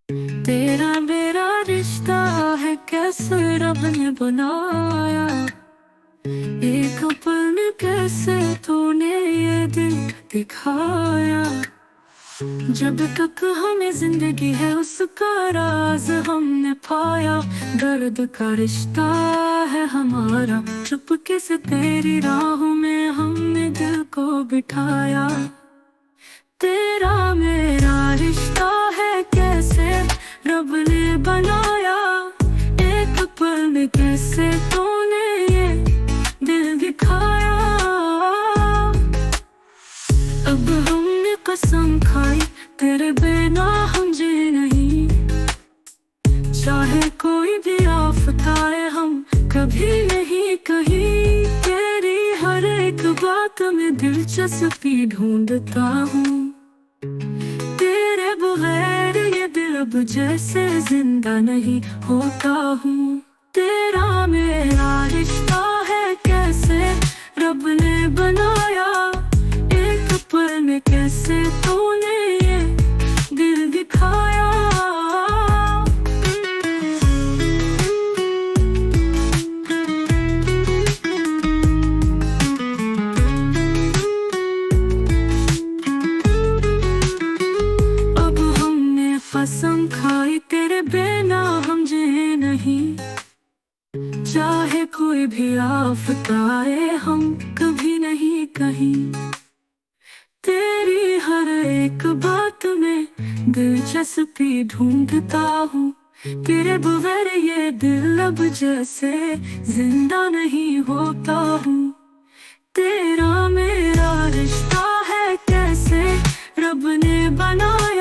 तेरा मेरा रिश्ता है कैसे रब ने बनाया। एक पल में कैसे तूने ये दिल दिखाया। जब तक हमें जिंदगी है उसका राज हमने पाया। दर्द का रिश्ता है हमारा, चुपके से तेरी राहों में हमने दिल को बिठाया। तेरा मेरा रिश्ता है कैसे रब ने बनाया। एक पल में कैसे तूने ये दिल दिखाया। अब हमने कसम खाई तेरे बिना हम जी नहीं। चाहे कोई भी आफत आए हम कभी नहीं कहीं। तेरी हर एक बात में दिलचस्पी ढूंढता हूँ। तेरे बगैर ये दिल अब जैसे जिंदा नहीं होता हूँ। तेरा मेरा रिश्ता है कैसे रब ने बनाया। एक पल में कैसे तूने ये दिल दिखाया। अब हमने कसम खाई तेरे बिना हम जी नहीं। चाहे कोई भी आफत आए हम कभी नहीं कहीं। तेरी हर एक बात में दिलचस्पी ढूंढता हूँ। तेरे बगैर ये दिल अब जैसे जिंदा नहीं होता हूँ। तेरा मेरा रिश्ता है कैसे रब ने बनाया।